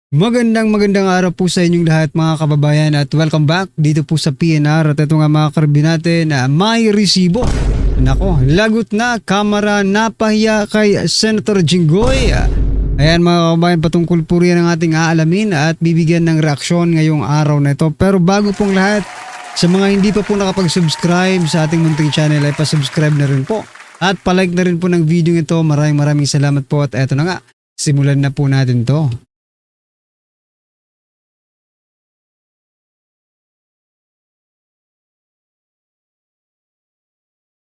Magandang araw po sa inyong lahat mga kababayan at welcome back dito po sa PNR at ito nga mga karbi natin na may resibo. Nako, lagot na Kamara napahiya kay Senator Jinggoy. Ayan mga kababayan, patungkol po rin ang ating aalamin at bibigyan ng reaksyon ngayong araw na ito. Pero bago pong lahat, sa mga hindi pa po nakapag-subscribe sa ating munting channel ay pa-subscribe na rin po. At palike na rin po ng video ito. Maraming salamat po at eto na nga, simulan na po natin to.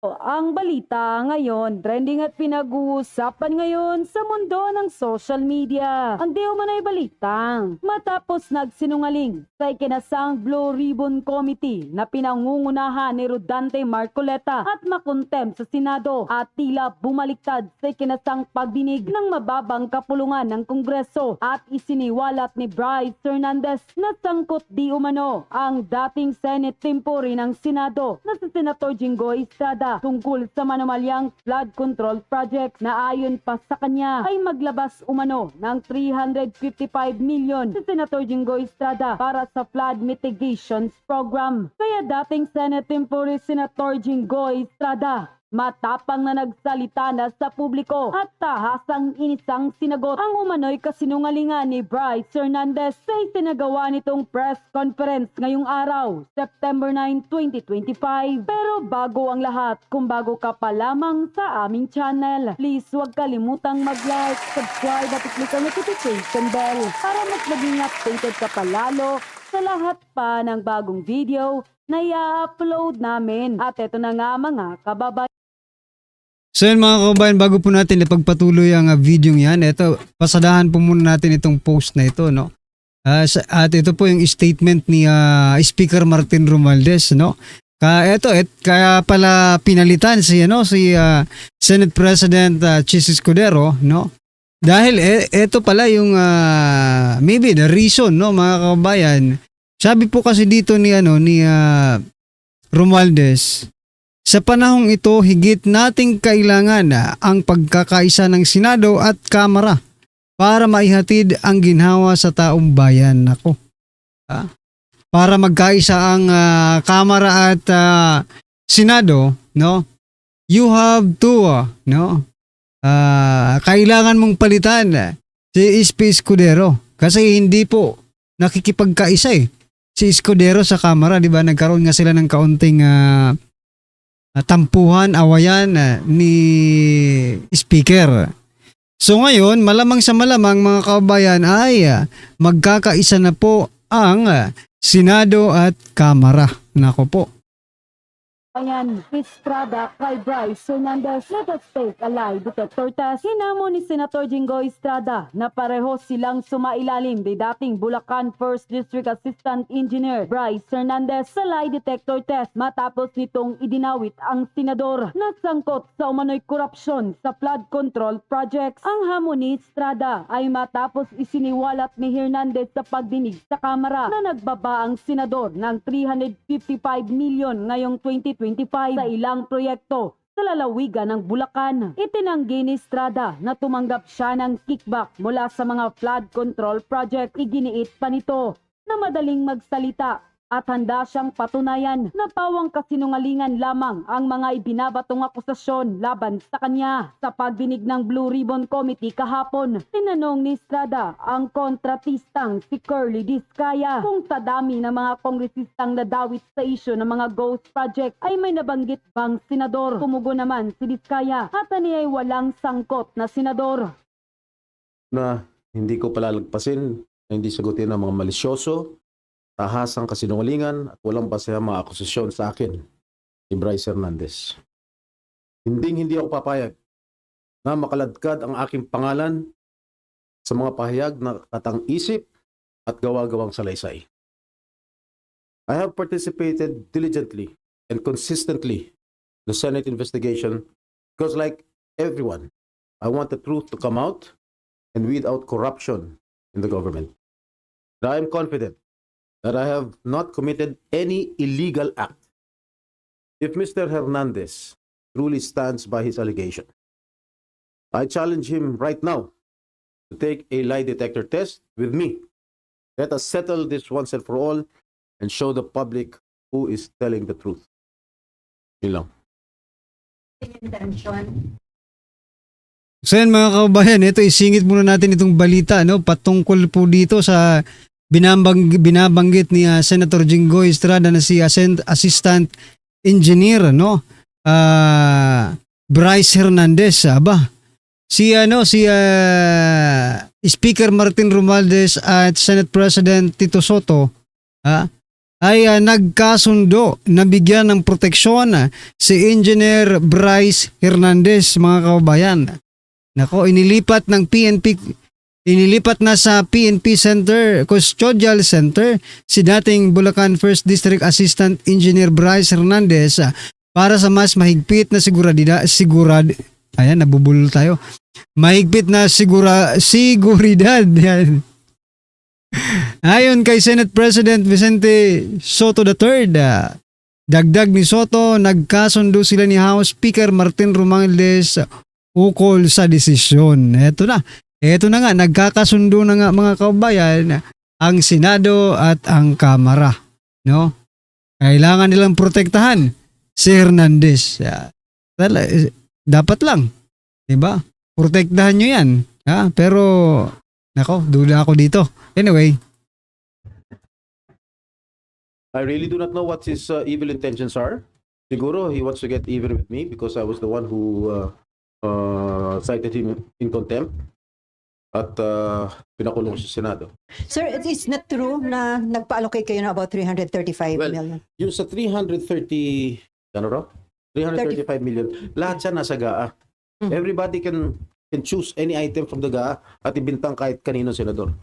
Ang balita ngayon, trending at pinag-uusapan ngayon sa mundo ng social media. Ang di umano'y balitang matapos nagsinungaling sa ikinasang Blue Ribbon Committee na pinangungunahan ni Rodante Marcoleta at makontem sa Senado at tila bumaliktad sa ikinasang pagdinig ng mababang kapulungan ng Kongreso at isiniwalat ni Bryce Hernandez na sangkot di umano ang dating Senate Tempore ng Senado na si Senator Jinggoy Estrada tungkol sa manumalyang flood control project na ayon pa sa kanya ay maglabas umano ng 355 million si Senator Jinggoy Estrada para sa flood mitigations program. Kaya dating Senate Tempore Senator Jinggoy Estrada matapang na nagsalita na sa publiko at tahasang inisang sinagot ang umano'y kasinungalingan ni Bryce Hernandez sa isinagawa nitong press conference ngayong araw, September 9, 2025. Pero bago ang lahat, kung bago ka pa lamang sa aming channel, please huwag kalimutang mag-like, subscribe at i-click ang notification bell para mas maging updated ka pa lalo sa lahat pa ng bagong video na i-upload namin. At eto na nga mga kababayan. So yun mga kababayan, bago po natin ipagpatuloy ang video yan, ito, pasadahan po muna natin itong post na ito, no? At ito po yung statement ni Speaker Martin Romualdez, no? Kaya pala pinalitan si Senate President Chis Escudero, no? Dahil ito pala yung maybe the reason, no, mga kababayan. Sabi po kasi dito ni Romualdez, sa panahong ito, higit nating kailangan ang pagkakaisa ng Senado at Kamara para maihatid ang ginhawa sa taong bayan. Nako. Para magkaisa ang Kamara at Senado, no? You have to, no? Kailangan mong palitan si SP Escudero kasi hindi po nakikipagkaisa si Escudero sa Kamara, di ba? Nagkaroon nga sila ng kaunting tampuhan, awayan ni Speaker. So ngayon, malamang sa malamang mga kababayan ay magkakaisa na po ang Senado at Kamara. Nako po. Ayan, Estrada kay Bryce Hernandez. Let us take a lie detector test. Hinamo ni Senator Jinggoy Estrada na pareho silang sumailalim di dating Bulacan 1st District Assistant Engineer Bryce Hernandez sa lie detector test matapos nitong idinawit ang senador na sangkot sa umano'y korupsyon sa flood control projects. Ang hamon ni Estrada ay matapos isiniwalat ni Hernandez sa pagdinig sa Kamara na nagbaba ang senador ng 355 million ngayong 2025 sa ilang proyekto sa lalawigan ng Bulacan. Itinanggi ni Estrada na tumanggap siya ng kickback mula sa mga flood control project. Iginiit pa nito na madaling magsalita at handa siyang patunayan na pawang kasinungalingan lamang ang mga ibinabatong akusasyon laban sa kanya. Sa pagdinig ng Blue Ribbon Committee kahapon, tinanong ni Estrada ang kontratistang si Curly Discaya kung sa dami ng mga kongresistang nadawit sa isyu ng mga ghost project ay may nabanggit bang senador. Tumugon naman si Discaya at ani ay walang sangkot na senador. Na hindi ko palalagpasin na hindi sagutin ng mga malisyoso, tahasang kasinungalingan at walang basehang mga akusasyon sa akin ni Bryce Hernandez. Hindi ako papayag na makaladkad ang aking pangalan sa mga pahayag na katang-isip at gawa-gawang salaysay. I have participated diligently and consistently in the Senate investigation because like everyone, I want the truth to come out and weed out corruption in the government. And I am confident that I have not committed any illegal act. If Mr. Hernandez truly stands by his allegation, I challenge him right now to take a lie detector test with me Let us settle this once and for all and show the public who is telling the truth. Yun lang. So yan mga kababayan, ito isingit muna natin itong balita no patungkol po dito sa binabanggit ni Senator Jinggoy Estrada na si Assistant Engineer no Bryce Hernandez si Speaker Martin Romualdez at Senate President Tito Soto ay nagkasundo na bigyan ng proteksyon si Engineer Bryce Hernandez mga kababayan. Nako, inilipat na sa PNP Center, Custodial Center, si dating Bulacan 1st District Assistant Engineer Bryce Hernandez para sa mas mahigpit na ayan, nabubulol tayo. Mahigpit na siguridad. Yan. Ayon kay Senate President Vicente Soto III, dagdag ni Soto, nagkasundo sila ni House Speaker Martin Romualdez ukol sa desisyon. Ito na nga, nagkakasundo na nga mga kababayan ang Senado at ang Kamara. No? Kailangan nilang protektahan si Hernandez. Dapat lang. Diba? Protektahan nyo yan. Pero, duda ako dito. Anyway. I really do not know what his evil intentions are. Siguro he wants to get even with me because I was the one who cited him in contempt at pinakulong sa Senado. Sir, it is not true na nagpa-allocate kayo na about 335 million. Yung sa 335 million, lahat siya nasa GAA. Everybody can choose any item from the GAA at ibintang kahit kanino senador.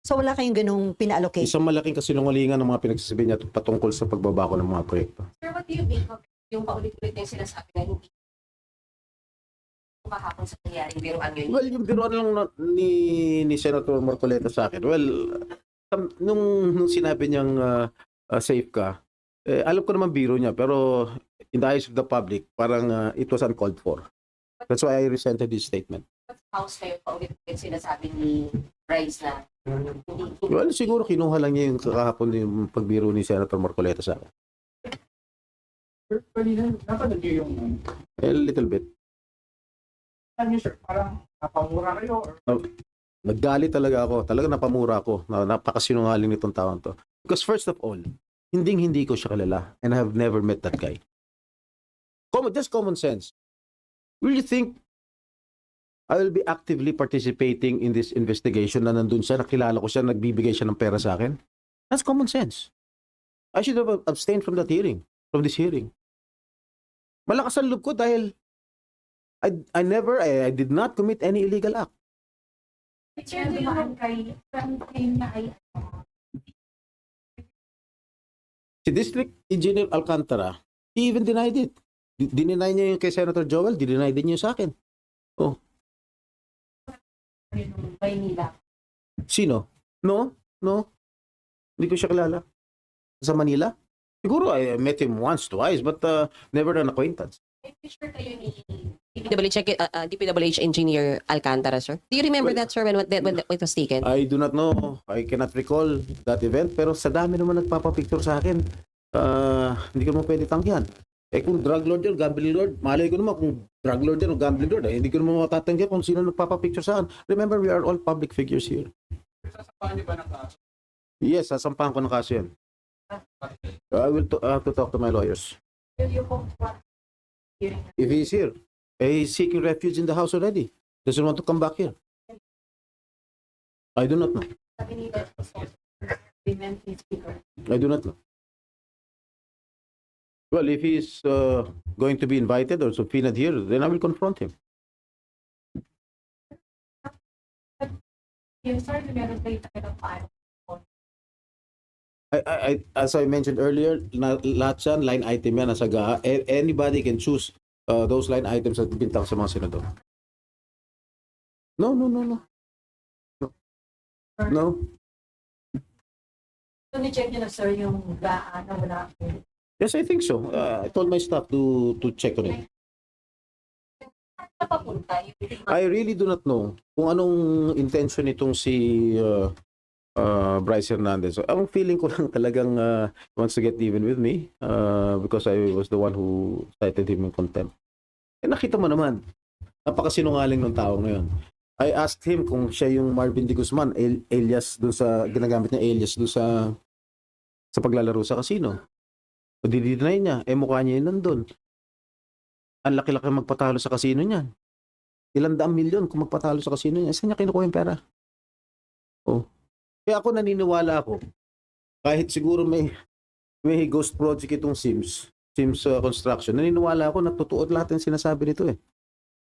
So wala kayong ganung pina-allocate? Isang malaking kasinungalingan ng mga pinagsasabi niya patungkol sa pagbabako ng mga proyekto. Sir, what do you make of yung paulit-ulit na yung sinasabi na hindi kahapon sa nangyaring biruan yun? Well, yung biruan lang ni Senator Marcoleta sa akin. Well, nung sinabi niyang safe ka, alam ko naman biro niya, pero in the eyes of the public, parang it was uncalled for. That's why I resented his statement. What's house kayo paulit-ulit sinasabi ni Bryce na Well, siguro kinuha lang niya yung kahapon yung pagbiro ni Senator Marcoleta sa akin. Napanood niyo yung A little bit. ano sir, parang napamura kayo or Naggalit talaga ako. Talaga napamura ako. Napakasinungaling nitong taon to. Because first of all, hindi ko siya kilala and I have never met that guy. Just common sense. Will you think I will be actively participating in this investigation na nandun siya, nakilala ko siya, nagbibigay siya ng pera sa akin? That's common sense. I should have abstained from this hearing. Malakas ang loob ko dahil I did not commit any illegal act. Sir, dumaan kay na ay Si District Engineer Alcantara, he even denied it. Dininay niya yung kay Senator Joel, dininay din niya sa akin. Oh, Maynila. sino? No. Hindi ko siya kilala. Sa Manila? Siguro I met him once, twice, but never an acquaintance. May picture kayo ni DPWH engineer Alcantara, sir. Do you remember Well, that, sir, when it was taken? I do not know. I cannot recall that event, pero sa dami naman nagpapapicture sa akin. Hindi ko naman pwede tanggihan. Kung drug lord yun, gambling lord, malay ko naman kung drug lord yan o gambling lord, hindi ko naman matatanggihan kung sino nagpapapicture sa akin. Remember, we are all public figures here. sasapahan niyo ba ng kaso? Yes, sasampahan ko ng kaso yan. I will have to talk to my lawyers. yung hearing If he's here, he's seeking refuge in the house already. Doesn't want to come back here. I do not know. sabi ni Bryce speaker. I do not know. Well, if he's going to be invited or subpoenaed here, then I will confront him. Yung sir, meron kayo ng paano? As I mentioned earlier, lahat yan, line item yan, nasa GAA. Anybody can choose those line items at bintang sa mga senador. No. So, ni-check niyo na sir yung gaan na wala. Yes, I think so. I told my staff to check on it. Napapunta yung I really do not know kung anong intention nitong si Bryce Hernandez. So, ang feeling ko lang talagang wants to get even with me because I was the one who cited him in contempt. Eh, nakita mo naman, napakasinungaling ng tao ngayon. I asked him kung siya yung Marvin D. Guzman, alias dun sa, ginagamit niya alias dun sa paglalaro sa casino. O didinay niya, eh mukha niya yun nandun. Ang laki-laki magpatalo sa casino niya. Ilang daang milyon kung magpatalo sa casino niya. Saan niya kinukuha yung pera? Oh. Kaya ako naniniwala ako, kahit siguro may ghost project itong Sims Construction, naniniwala ako na totoo lahat ng sinasabi nito eh.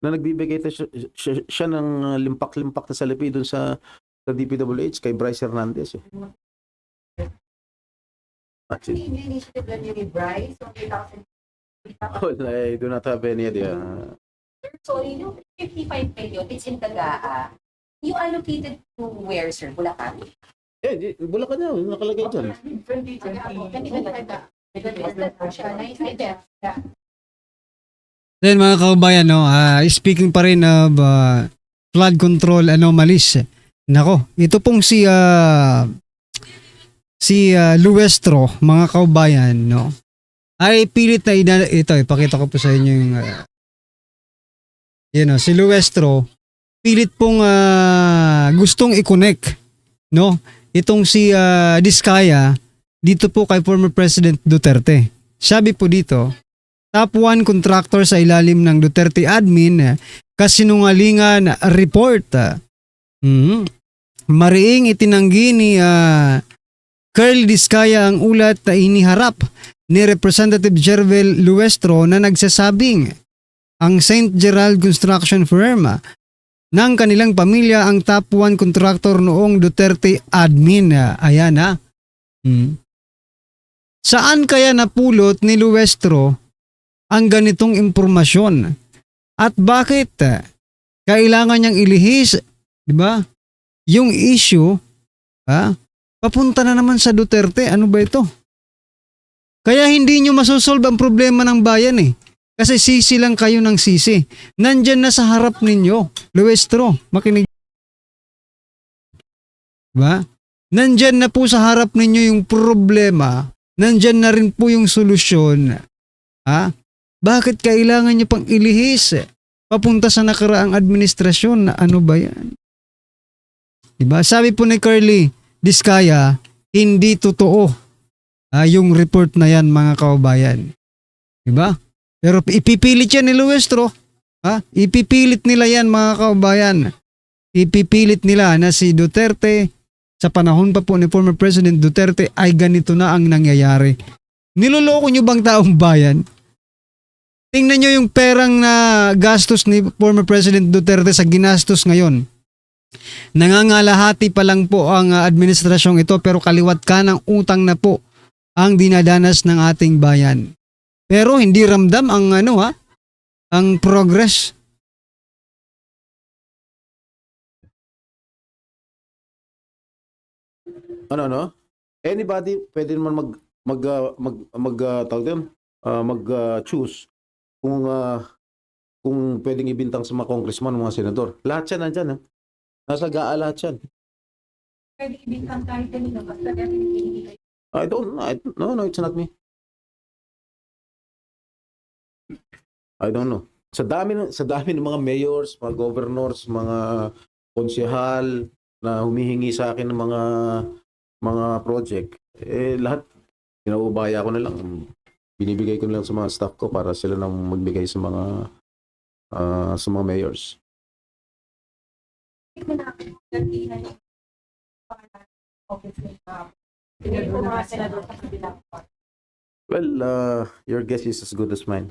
Na nagbibigay siya ng limpak-limpak na salapi doon sa DPWH kay Bryce Hernandez eh. That's it. Yung initiative lang yun ni Bryce, so 3,000. Well, I do not have any idea. Sorry, yung 55 million, it's in Tagaa. You allocated to where, sir? Bulacan? Eh, Bulacan na, nakalagay dyan. 2020. Then mga kabayan, no, speaking pa rin of flood control anomalies. Nako, ito pong si Luestro, mga kabayan, no, ay pilit na ito, ipakita ko po sa inyo yung si Luestro, pilit pong gustong i-connect, no, itong si Diskaya dito po kay former President Duterte. Sabi po dito, top 1 contractor sa ilalim ng Duterte admin, kasinungalingan report. Mariing itinanggi ni Curly Diskaya ang ulat na iniharap ni Representative Jervel Luestro na nagsasabing ang St. Gerald Construction Firm ng kanilang pamilya ang top 1 contractor noong Duterte admin. Ayan ha. Saan kaya napulot ni Luestro ang ganitong impormasyon? At bakit kailangan niyang ilihis, di ba? Yung issue, papunta na naman sa Duterte. Ano ba ito? Kaya hindi niyo masosolve ang problema ng bayan eh. Kasi sisi lang kayo ng sisi. Nandyan na sa harap ninyo, Luestro, makinig. Diba? Nandyan na po sa harap ninyo yung problema. Nandyan na rin po yung solusyon. Bakit kailangan niyo pang ilihis? Papunta sa nakaraang administrasyon na ano ba yan? Diba? Sabi po ni Curly Diskaya, hindi totoo yung report na yan, mga kababayan. Diba? Pero ipipilit yan ni Luestro. Ipipilit nila yan, mga kababayan. Ipipilit nila na si Duterte, sa panahon pa po ni former President Duterte, ay ganito na ang nangyayari. Niloloko nyo bang taong bayan? Tingnan nyo yung perang na gastos ni former President Duterte sa ginastos ngayon. Nangangalahati pa lang po ang administrasyong ito, pero kaliwat ka ng utang na po ang dinadanas ng ating bayan. Pero hindi ramdam ang ang progress. Ano? Anybody pwede naman choose kung pwedeng ibintang sa mga congressman, mga senador. Lahat yan nandyan. Nasa GAA lahat yan. Pwede ibigkan kahit kanino, basta I don't know. No, it's not me. I don't know. Sa dami ng mga mayors, mga governors, mga konsehal na humihingi sa akin ng mga project, lahat pinaubaya ko na lang. Binibigay ko na lang sa mga staff ko para sila nang magbigay sa mga mayors. Well, your guess is as good as mine.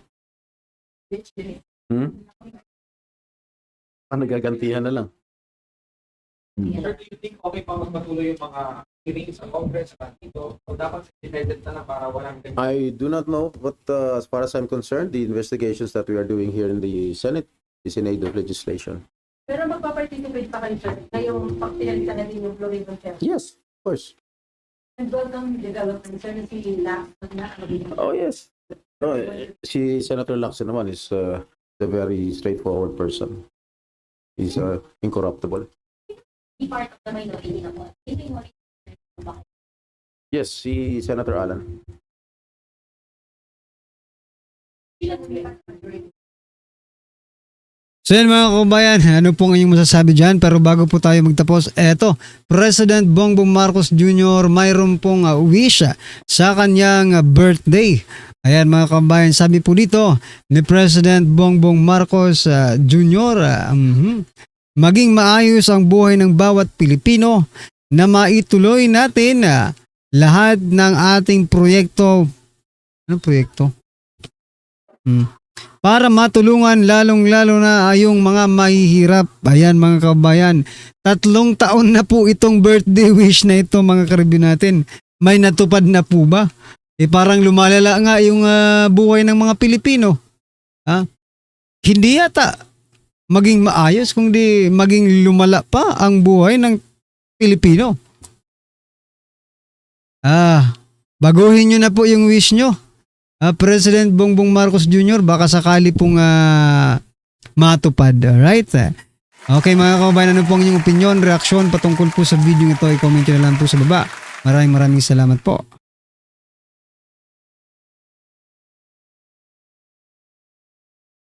Nagagantihan na lang. Sir, do you think okay pa magpatuloy yung mga hearings sa Congress dito? O dapat independent na lang para walang ganyan? I do not know, but as far as I'm concerned, the investigations that we are doing here in the Senate is in aid of legislation. Pero magpa-participate pa kayo, sir, na yung pagpilalitan na din yung Florida Chair. Yes, of course. And welcome development, sir, na si Lax na Oh, yes. No, si Senator Lacson naman is a very straightforward person. He's incorruptible. part of the minority na po. Hindi mo Yes, si Senator Alan. So yan mga kabayan, ano pong inyong masasabi dyan? Pero bago po tayo magtapos, eto, President Bongbong Marcos Jr. mayroon pong wish sa kanyang birthday. Ayan mga kabayan, sabi po dito ni President Bongbong Marcos Jr. Maging maayos ang buhay ng bawat Pilipino na maituloy natin lahat ng ating proyekto. Ano proyekto? Para matulungan lalong-lalo na yung mga mahihirap. Ayan mga kabayan, 3 taon na po itong birthday wish na ito mga karibyo natin. May natupad na po ba? Parang lumalala nga yung buhay ng mga Pilipino. Hindi yata maging maayos kundi maging lumala pa ang buhay ng Pilipino. Baguhin nyo na po yung wish nyo. President Bongbong Marcos Jr. baka sakali pong matupad. Alright? Okay mga kababayan, ano po ang inyong opinion, reaksyon patungkol po sa video ito? I-comment nyo na lang po sa baba. Maraming salamat po.